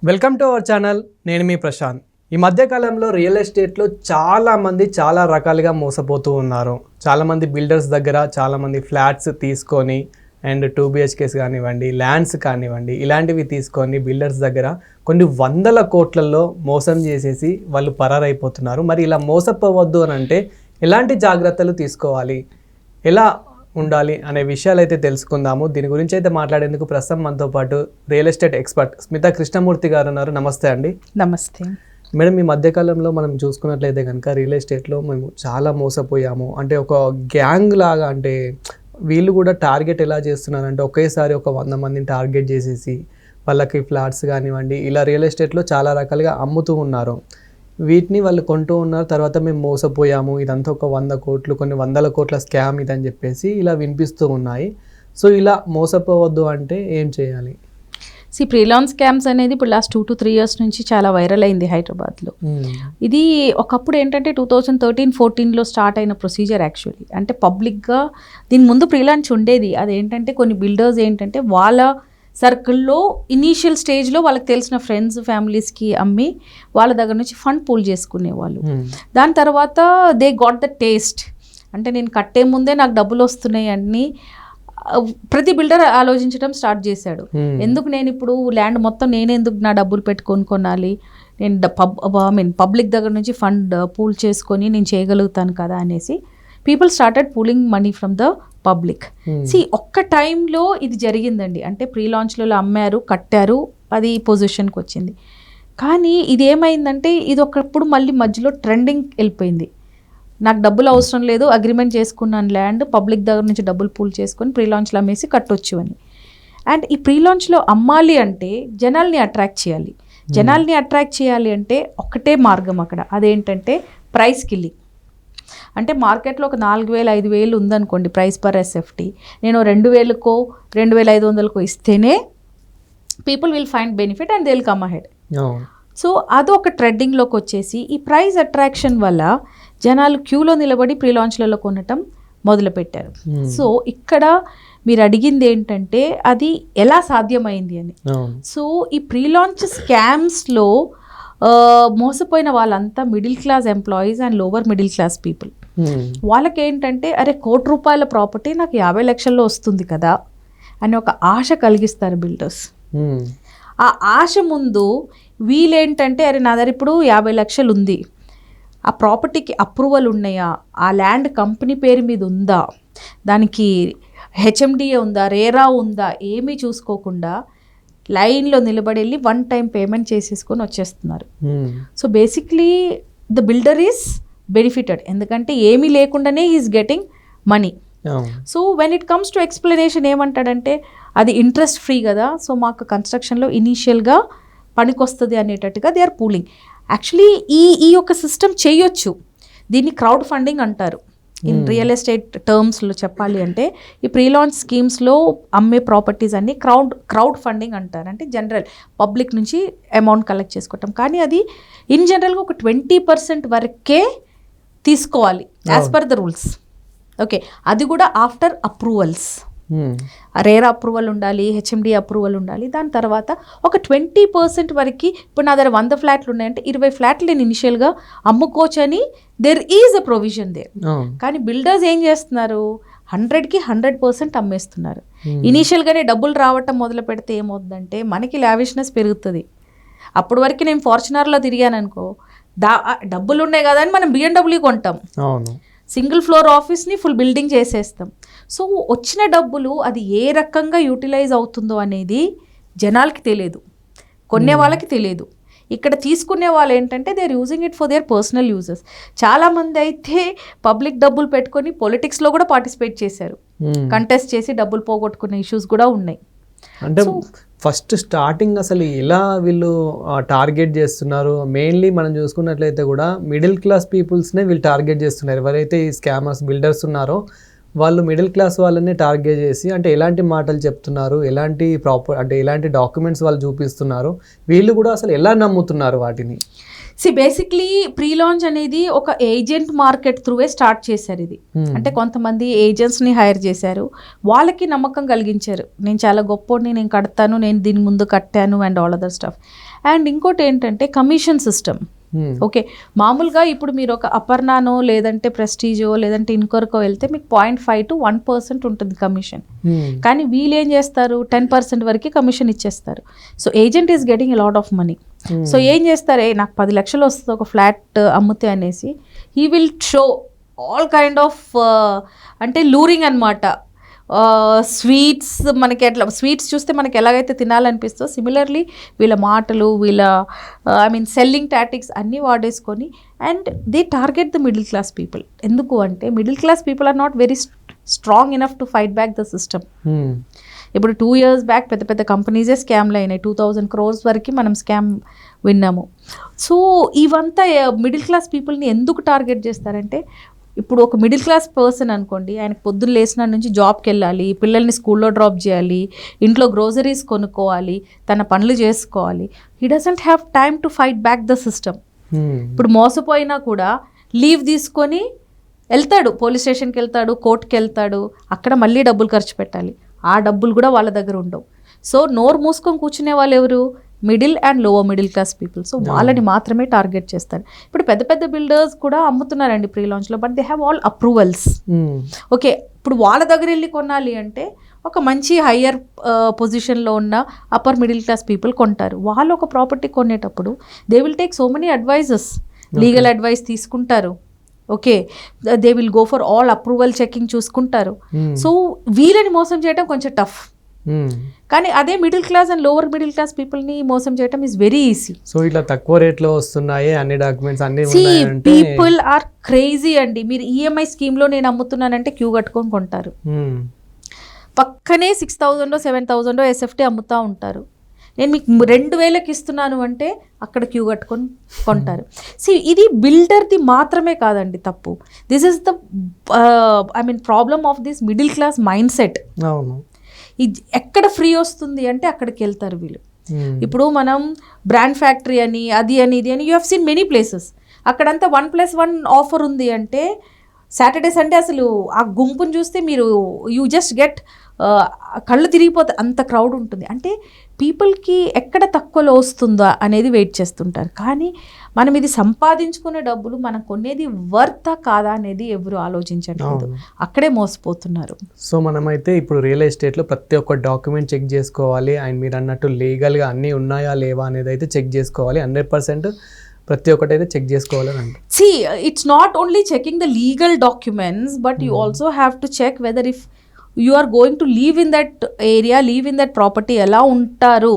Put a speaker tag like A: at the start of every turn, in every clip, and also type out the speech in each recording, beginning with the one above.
A: Welcome to our channel. నేను మీ ప్రశాంత్. ఈ మధ్యకాలంలో రియల్ ఎస్టేట్లో చాలామంది చాలా రకాలుగా మోసపోతూ ఉన్నారు. చాలామంది బిల్డర్స్ దగ్గర చాలామంది ఫ్లాట్స్ తీసుకొని అండ్ 2 BHKs కానివ్వండి, ల్యాండ్స్ కానివ్వండి, ఇలాంటివి తీసుకొని బిల్డర్స్ దగ్గర కొన్ని వందల కోట్లలో మోసం చేసేసి వాళ్ళు పరారైపోతున్నారు. మరి ఇలా మోసపోవద్దు అని అంటే ఎలాంటి జాగ్రత్తలు తీసుకోవాలి, ఎలా ఉండాలి అనే విషయాలు అయితే తెలుసుకుందాము. దీని గురించి అయితే మాట్లాడేందుకు ప్రస్తుతం మనతో పాటు real estate expert Smita Krishnamurthy గారు ఉన్నారు. నమస్తే అండి.
B: నమస్తే
A: మేడం, ఈ మధ్యకాలంలో మనం చూసుకున్నట్లయితే కనుక రియల్ ఎస్టేట్లో మేము చాలా మోసపోయాము. అంటే ఒక గ్యాంగ్ లాగా, అంటే వీళ్ళు కూడా టార్గెట్ ఎలా చేస్తున్నారంటే ఒకేసారి ఒక 100 మందిని టార్గెట్ చేసేసి వాళ్ళకి ఫ్లాట్స్ కానివ్వండి ఇలా రియల్ ఎస్టేట్లో చాలా రకాలుగా అమ్ముతూ ఉన్నారు. వీటిని వాళ్ళు కొంటూ ఉన్నారు. తర్వాత మేము మోసపోయాము, ఇదంతా ఒక 100 కోట్లు కొన్ని వందల కోట్ల స్కామ్ ఇదని చెప్పేసి ఇలా వినిపిస్తూ ఉన్నాయి. సో ఇలా మోసపోవద్దు అంటే ఏం చేయాలి?
B: ప్రీలాన్ స్కామ్స్ అనేది ఇప్పుడు లాస్ట్ 2 to 3 years నుంచి చాలా వైరల్ అయింది హైదరాబాద్లో. ఇది ఒకప్పుడు ఏంటంటే 2013-14లో స్టార్ట్ అయిన ప్రొసీజర్ యాక్చువల్లీ. అంటే పబ్లిక్గా దీని ముందు ప్రీలాన్స్ ఉండేది. అదేంటంటే కొన్ని బిల్డర్స్ ఏంటంటే వాళ్ళ సర్కిల్లో ఇనీషియల్ స్టేజ్లో వాళ్ళకి తెలిసిన ఫ్రెండ్స్ ఫ్యామిలీస్కి అమ్మి వాళ్ళ దగ్గర నుంచి ఫండ్ పూల్ చేసుకునేవాళ్ళు. దాని తర్వాత దే గాట్ ద టేస్ట్, అంటే నేను కట్టే ముందే నాకు డబ్బులు వస్తున్నాయి అన్నీ ప్రతి బిల్డర్ ఆలోచించడం స్టార్ట్ చేశాడు. ఎందుకు నేను ఇప్పుడు ల్యాండ్ మొత్తం నేనే ఎందుకు నా డబ్బులు పెట్టుకొని కొనాలి, నేను పబ్లిక్ దగ్గర నుంచి ఫండ్ పూల్ చేసుకొని నేను చేయగలుగుతాను కదా అనేసి people started pooling money from the public. ఒక్క టైంలో ఇది జరిగిందండి. అంటే ప్రీ లాంచ్లలో అమ్మారు, కట్టారు, అది పొజిషన్కి వచ్చింది. కానీ ఇది ఏమైందంటే ఇది ఒకప్పుడు మళ్ళీ మధ్యలో ట్రెండింగ్ వెళ్ళిపోయింది. నాకు డబ్బులు అవసరం లేదు, అగ్రిమెంట్ చేసుకున్నాను ల్యాండ్, పబ్లిక్ దగ్గర నుంచి డబ్బులు పూల్ చేసుకొని ప్రీ లాంచ్లో అమ్మేసి కట్టొచ్చు అని. అండ్ ఈ ప్రీ లాంచ్లో అమ్మాలి అంటే జనాల్ని అట్రాక్ట్ చేయాలి. జనాల్ని అట్రాక్ట్ చేయాలి అంటే ఒక్కటే మార్గం అక్కడ, అదేంటంటే ప్రైస్ కిల్లింగ్. అంటే మార్కెట్లో ఒక 4,000-5,000 ఉందనుకోండి ప్రైస్ పర్ SFT, నేను 2,000కో 2,500కో ఇస్తేనే people will find benefit and they will come ahead. So అదొక ట్రెండింగ్లోకి వచ్చేసి ఈ ప్రైస్ అట్రాక్షన్ వల్ల జనాలు క్యూలో నిలబడి ప్రీ లాంచ్లలో కొనటం మొదలుపెట్టారు. సో ఇక్కడ మీరు అడిగింది ఏంటంటే అది ఎలా సాధ్యమైంది అని. సో ఈ ప్రీ లాంచ్ స్కామ్స్లో మోసపోయిన వాళ్ళంతా middle class employees and lower middle class people. వాళ్ళకి ఏంటంటే అరే ₹1,00,00,000 ప్రాపర్టీ నాకు 50 లక్షల్లో వస్తుంది కదా అని ఒక ఆశ కలిగిస్తారు బిల్డర్స్. ఆ ఆశ ముందు వీళ్ళేంటంటే అరే నా దగ్గర ఇప్పుడు 50 లక్షలు ఉంది, ఆ ప్రాపర్టీకి అప్రూవల్ ఉన్నాయా, ఆ ల్యాండ్ కంపెనీ పేరు మీద ఉందా, దానికి HMDA ఉందా, రేరా ఉందా, ఏమీ చూసుకోకుండా లైన్లో నిలబడి వెళ్ళి 1 time పేమెంట్ చేసేసుకొని వచ్చేస్తున్నారు. So basically the builder is benefited, ఎందుకంటే ఏమీ లేకుండానే is getting money. So when it comes to explanation ఏమంటాడంటే అది ఇంట్రెస్ట్ ఫ్రీ కదా, సో మాకు కన్స్ట్రక్షన్లో ఇనీషియల్గా పనికొస్తుంది అనేటట్టుగా దే ఆర్ పూలింగ్. యాక్చువల్లీ ఈ యొక్క సిస్టమ్ చేయొచ్చు, దీన్ని క్రౌడ్ ఫండింగ్ అంటారు. ఇన్ రియల్ ఎస్టేట్ టర్మ్స్లో చెప్పాలి అంటే ఈ ప్రీ లాంచ్ స్కీమ్స్లో అమ్మే ప్రాపర్టీస్ అన్ని క్రౌడ్ ఫండింగ్ అంటారు. అంటే జనరల్ పబ్లిక్ నుంచి అమౌంట్ కలెక్ట్ చేసుకోవటం. కానీ అది ఇన్ జనరల్గా ఒక 20% వరకే తీసుకోవాలి as per the rules. Okay, అది కూడా ఆఫ్టర్ అప్రూవల్స్. రేరా అప్రూవల్ ఉండాలి, HMDA అప్రూవల్ ఉండాలి. దాని తర్వాత ఒక 20% వరకు, ఇప్పుడు నా దగ్గర 100 ఫ్లాట్లు ఉన్నాయంటే 20 ఫ్లాట్లు నేను ఇనిషియల్గా అమ్ముకోవచ్చు అని there is a provision there. కానీ బిల్డర్స్ ఏం చేస్తున్నారు, 100కి 100% అమ్మేస్తున్నారు. ఇనీషియల్గానే డబ్బులు రావటం మొదలు పెడితే ఏమవుతుందంటే మనకి లావిష్నెస్ పెరుగుతుంది. అప్పటి వరకు నేను ఫార్చునర్లో తిరిగాను అనుకో, డబ్బులు ఉన్నాయి కదా అని మనం BMW కొంటాం, సింగిల్ ఫ్లోర్ ఆఫీస్ని ఫుల్ బిల్డింగ్ చేసేస్తాం. సో వచ్చిన డబ్బులు అది ఏ రకంగా యూటిలైజ్ అవుతుందో అనేది జనాలకి తెలియదు, కొనే వాళ్ళకి తెలియదు. ఇక్కడ తీసుకునే వాళ్ళు ఏంటంటే they are using it for their personal uses. చాలామంది అయితే పబ్లిక్ డబ్బులు పెట్టుకొని పొలిటిక్స్లో కూడా పార్టిసిపేట్ చేశారు, కంటెస్ట్ చేసి డబ్బులు పోగొట్టుకునే ఇష్యూస్ కూడా ఉన్నాయి.
A: అంటే ఫస్ట్ స్టార్టింగ్ అసలు ఎలా వీళ్ళు టార్గెట్ చేస్తున్నారు? మెయిన్లీ మనం చూసుకున్నట్లయితే కూడా మిడిల్ క్లాస్ పీపుల్స్నే వీళ్ళు టార్గెట్ చేస్తున్నారు. ఎవరైతే ఈ స్కామర్స్ బిల్డర్స్ ఉన్నారో వాళ్ళు మిడిల్ క్లాస్ వాళ్ళని టార్గెట్ చేసి, అంటే ఎలాంటి మాటలు చెప్తున్నారు, ఎలాంటి ఎలాంటి డాక్యుమెంట్స్ వాళ్ళు చూపిస్తున్నారు, వీళ్ళు కూడా అసలు ఎలా నమ్ముతున్నారు వాటిని?
B: బేసిక్లీ ప్రీ లాంచ్ అనేది ఒక ఏజెంట్ మార్కెట్ త్రూవే స్టార్ట్ చేశారు ఇది. అంటే కొంతమంది ఏజెంట్స్ని హైర్ చేశారు, వాళ్ళకి నమ్మకం కలిగించారు, నేను చాలా గొప్పోడిని, నేను కడతాను, నేను దీని ముందు కట్టాను and all other stuff. And ఇంకోటి ఏంటంటే కమిషన్ సిస్టమ్. ఓకే, మామూలుగా ఇప్పుడు మీరు ఒక అపర్ణానో లేదంటే ప్రెస్టీజో లేదంటే ఇన్కోర్కో వెళ్తే మీకు 0.5 to 1% ఉంటుంది కమిషన్. కానీ వీళ్ళు ఏం చేస్తారు, 10% వరకు కమిషన్ ఇచ్చేస్తారు. So agent is getting a lot of money. So ఏం చేస్తారే, నాకు 10 లక్షలు వస్తుంది ఒక ఫ్లాట్ అమ్ముతే అనేసి, he will show all kind of అంటే లూరింగ్ అనమాట. స్వీట్స్, మనకి ఎట్లా స్వీట్స్ చూస్తే మనకి ఎలాగైతే తినాలనిపిస్తుందో సిమిలర్లీ వీళ్ళ మాటలు, వీళ్ళ సెల్లింగ్ టాక్టిక్స్ అన్నీ వాడేసుకొని, and they target the middle class people. ఎందుకు అంటే middle class people are not very strong enough to fight back the system. ఇప్పుడు 2 years బ్యాక్ పెద్ద పెద్ద కంపెనీసే స్కామ్లు అయినాయి, 2000 crores వరకు మనం స్కామ్ విన్నాము. సో ఇవంతా మిడిల్ క్లాస్ పీపుల్ని ఎందుకు టార్గెట్ చేస్తారంటే, ఇప్పుడు ఒక మిడిల్ క్లాస్ పర్సన్ అనుకోండి, ఆయనకు పొద్దున్న లేచిన నుంచి జాబ్కి వెళ్ళాలి, పిల్లల్ని స్కూల్లో డ్రాప్ చేయాలి, ఇంట్లో గ్రోసరీస్ కొనుక్కోవాలి, తన పనులు చేసుకోవాలి. He doesn't have time to fight back the system. ఇప్పుడు మోసపోయినా కూడా లీవ్ తీసుకొని వెళ్తాడు, పోలీస్ స్టేషన్కి వెళ్తాడు, కోర్టుకి వెళ్తాడు, అక్కడ మళ్ళీ డబ్బులు ఖర్చు పెట్టాలి, ఆ డబ్బులు కూడా వాళ్ళ దగ్గర ఉండవు. సో నోరు మూసుకొని కూర్చునే వాళ్ళు ఎవరు, middle and lower middle class people. So వాళ్ళని మాత్రమే టార్గెట్ చేస్తారు. ఇప్పుడు పెద్ద పెద్ద బిల్డర్స్ కూడా అమ్ముతున్నారండి ప్రీ లాంచ్లో, but they have all approvals. Okay, ఇప్పుడు వాళ్ళ దగ్గర వెళ్ళి కొనాలి అంటే ఒక మంచి హయ్యర్ పొజిషన్లో ఉన్న అప్పర్ మిడిల్ క్లాస్ పీపుల్ కొంటారు. వాళ్ళు ఒక ప్రాపర్టీ కొనేటప్పుడు they will take so many advises, legal advice తీసుకుంటారు. Okay, they will go for all approval checking చూసుకుంటారు. సో వీళ్ళని మోసం చేయడం కొంచెం టఫ్. కానీ అదే middle class and lower middle class పీపుల్ని మోసం చేయడం ఈజ్ వెరీ ఈజీ.
A: సో ఇట్లా తక్కువ రేట్లో వస్తున్నాయి, అన్ని డాక్యుమెంట్స్ అన్ని
B: పీపుల్ ఆర్ క్రేజీ అండి. మీరు ఈఎంఐ స్కీమ్లో నేను అమ్ముతున్నానంటే క్యూ కట్టుకొని కొంటారు, పక్కనే 6,000 7,000 ఎస్ఎఫ్టీ అమ్ముతూ ఉంటారు. నేను మీకు 2,000కి ఇస్తున్నాను అంటే అక్కడ క్యూ కట్టుకొని కొంటారు. ఇది బిల్డర్ది మాత్రమే కాదండి తప్పు. This is the problem of this middle class mind set. ఎక్కడ ఫ్రీ వస్తుంది అంటే అక్కడికి వెళ్తారు వీళ్ళు. ఇప్పుడు మనం బ్రాండ్ ఫ్యాక్టరీ అని అది అని ఇది అని you have seen many places. అక్కడంతా 1+1 ఆఫర్ ఉంది అంటే సాటర్డే సండే అసలు ఆ గుంపును చూస్తే మీరు యూ జస్ట్ గెట్ కళ్ళు తిరిగిపోతాయి, అంత క్రౌడ్ ఉంటుంది. అంటే పీపుల్కి ఎక్కడ తక్కువలో వస్తుందా అనేది వెయిట్ చేస్తుంటారు. కానీ మనం ఇది సంపాదించుకునే డబ్బులు మనం కొనేది వర్తా కాదా అనేది ఎవరు ఆలోచించట్లేదు, అక్కడే మోసపోతున్నారు.
A: సో మనమైతే ఇప్పుడు రియల్ ఎస్టేట్లో ప్రతి ఒక్క డాక్యుమెంట్ చెక్ చేసుకోవాలి, అండ్ మీరు అన్నట్టు లీగల్గా అన్నీ ఉన్నాయా లేవా అనేది అయితే చెక్ చేసుకోవాలి. 100% ప్రతి ఒక్కటి అయితే చెక్ చేసుకోవాలని అంటే
B: it's not only checking the legal documents, but you also have to check whether if you are going to live in that area, live in that property, ఎలా ఉంటారు,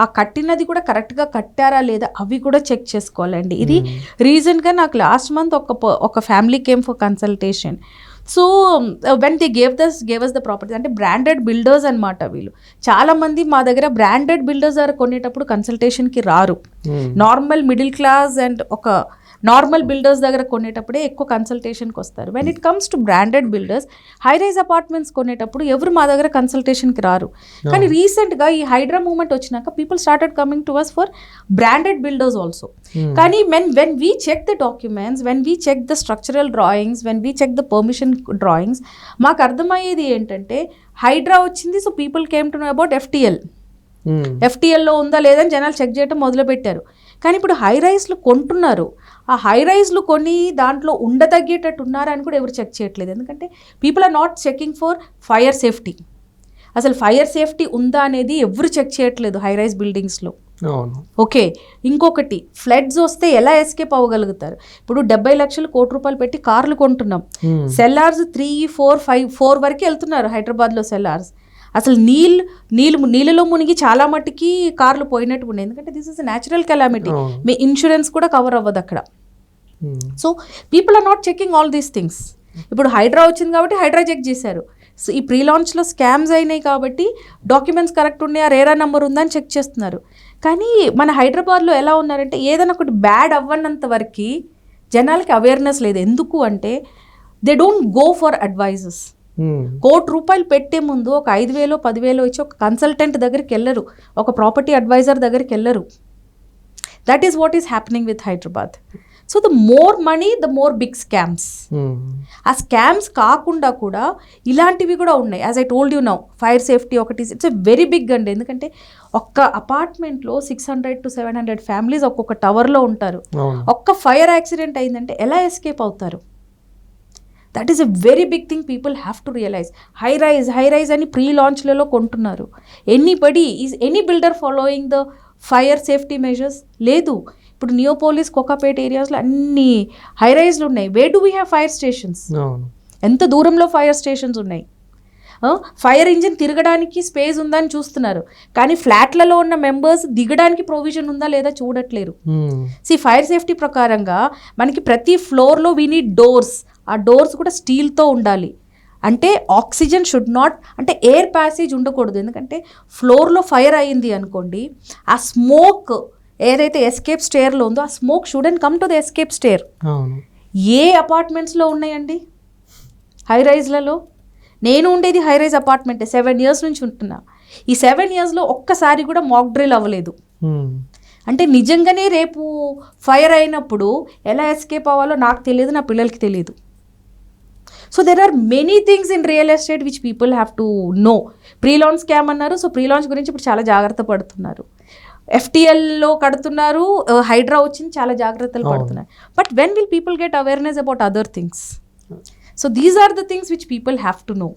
B: ఆ కట్టినది కూడా కరెక్ట్గా కట్టారా లేదా అవి కూడా చెక్ చేసుకోవాలండి. ఇది రీసెంట్గా నాకు లాస్ట్ మంత్ ఒక family came for consultation. So when they gave us the property, అంటే బ్రాండెడ్ బిల్డర్స్ అనమాట వీళ్ళు. చాలామంది మా దగ్గర బ్రాండెడ్ బిల్డర్స్ దగ్గర కొనేటప్పుడు కన్సల్టేషన్కి రారు. నార్మల్ మిడిల్ క్లాస్ అండ్ ఒక నార్మల్ బిల్డర్స్ దగ్గర కొనేటప్పుడే ఎక్కువ కన్సల్టేషన్కి వస్తారు. When it comes to branded builders, high rise apartments కొనేటప్పుడు ఎవరు మా దగ్గర కన్సల్టేషన్కి రారు. కానీ రీసెంట్గా ఈ హైడ్రా మూవ్మెంట్ వచ్చినాక people started coming to us for branded builders also. కానీ when we check the documents, when we check the structural drawings, when we check the permission drawings, మాకు అర్థమయ్యేది ఏంటంటే హైడ్రా వచ్చింది, so people came to know about ఎఫ్టీఎల్లో ఉందా లేదని జనాలు check చేయడం మొదలుపెట్టారు. కానీ ఇప్పుడు హై రైజ్లు కొంటున్నారు, ఆ హై రైజ్లు కొని దాంట్లో ఉండదగ్గేటట్టు ఉన్నారా అని కూడా ఎవరు చెక్ చేయట్లేదు. ఎందుకంటే people are not checking for fire safety. అసలు ఫైర్ సేఫ్టీ ఉందా అనేది ఎవరు చెక్ చేయట్లేదు హై రైజ్ బిల్డింగ్స్లో. ఓకే, ఇంకొకటి ఫ్లడ్స్ వస్తే ఎలా ఎస్కేప్ అవ్వగలుగుతారు. ఇప్పుడు 70 లక్షలు ₹1 కోటి పెట్టి కార్లు కొంటున్నాం, సెల్లార్స్ 3, 4, 5, 4 వరకు వెళ్తున్నారు హైదరాబాద్లో సెల్లార్స్. అసలు నీళ్ళలో మునిగి చాలా మట్టుకి కార్లు పోయినట్టు ఉన్నాయి. ఎందుకంటే దిస్ ఇస్ న్యాచురల్ కెలామిటీ, మీ ఇన్సూరెన్స్ కూడా కవర్ అవ్వదు అక్కడ. So people are not checking all these things. ఇప్పుడు హైడ్రా వచ్చింది కాబట్టి హైడ్రా చెక్ చేశారు. సో ఈ ప్రీ లాంచ్లో స్కామ్స్ అయినాయి కాబట్టి డాక్యుమెంట్స్ కరెక్ట్ ఉన్నాయా, రేరా నెంబర్ ఉందా అని చెక్ చేస్తున్నారు. కానీ మన హైదరాబాద్లో ఎలా ఉన్నారంటే ఏదైనా ఒకటి బ్యాడ్ అవ్వనంత వరకు జనాలకి అవేర్నెస్ లేదు. ఎందుకు అంటే they don't go for advises. ₹1 కోటి పెట్టే ముందు ఒక 5,000 10,000 ఇచ్చి ఒక కన్సల్టెంట్ దగ్గరికి వెళ్ళరు, ఒక ప్రాపర్టీ అడ్వైజర్ దగ్గరికి వెళ్ళరు. That is what is happening with Hyderabad. So the more money the more big scams. ఆ స్కామ్స్ కాకుండా కూడా ఇలాంటివి కూడా ఉన్నాయి. As I told you now, fire safety ఒకటి ఇట్స్ ఎ వెరీ బిగ్ అండి. ఎందుకంటే ఒక్క అపార్ట్మెంట్లో 600 to 700 ఫ్యామిలీస్ ఒక్కొక్క టవర్లో ఉంటారు. ఒక్క ఫైర్ యాక్సిడెంట్ అయిందంటే ఎలా ఎస్కేప్ అవుతారు? That is a very big thing people have to realise. High rise అని ప్రీ లాంచ్లలో కొంటున్నారు. Any builder following the fire safety measures? లేదు. ఇప్పుడు నియోపోలిస్, కోకాపేట్ ఏరియాస్లో అన్ని హై రైజ్లు ఉన్నాయి. Where do we have fire stations? ఎంత దూరంలో ఫైర్ స్టేషన్స్ ఉన్నాయి? ఫైర్ ఇంజిన్ తిరగడానికి స్పేస్ ఉందని చూస్తున్నారు, కానీ ఫ్లాట్లలో ఉన్న మెంబర్స్ దిగడానికి ప్రొవిజన్ ఉందా లేదా చూడట్లేరు. ఫైర్ సేఫ్టీ ప్రకారంగా మనకి ప్రతి ఫ్లోర్లో వీ నీడ్ డోర్స్. ఆ డోర్స్ కూడా స్టీల్తో ఉండాలి. అంటే ఆక్సిజన్ షుడ్ నాట్, అంటే ఎయిర్ ప్యాసేజ్ ఉండకూడదు. ఎందుకంటే ఫ్లోర్లో ఫైర్ అయింది అనుకోండి, ఆ స్మోక్ ఏదైతే ఎస్కేప్ స్టేర్లో ఉందో ఆ smoke shouldn't come to the escape stair. ఏ అపార్ట్మెంట్స్లో ఉన్నాయండి హై రైజ్లలో? నేను ఉండేది హై రైజ్ అపార్ట్మెంటే, 7 years నుంచి ఉంటున్నా. ఈ 7 yearsలో ఒక్కసారి కూడా మాక్ డ్రిల్ అవ్వలేదు. అంటే నిజంగానే రేపు ఫైర్ అయినప్పుడు ఎలా ఎస్కేప్ అవ్వాలో నాకు తెలియదు, నా పిల్లలకి తెలియదు. So there are many things in real estate which people have to know. Pre launch scam అన్నారు. సో ప్రీ లాంచ్ గురించి ఇప్పుడు చాలా జాగ్రత్త పడుతున్నారు. FTLలో కడుతున్నారు, హైడ్రా వచ్చింది, చాలా జాగ్రత్తలు పడుతున్నారు. But when will people get awareness about other things? So these are the things which people have to no.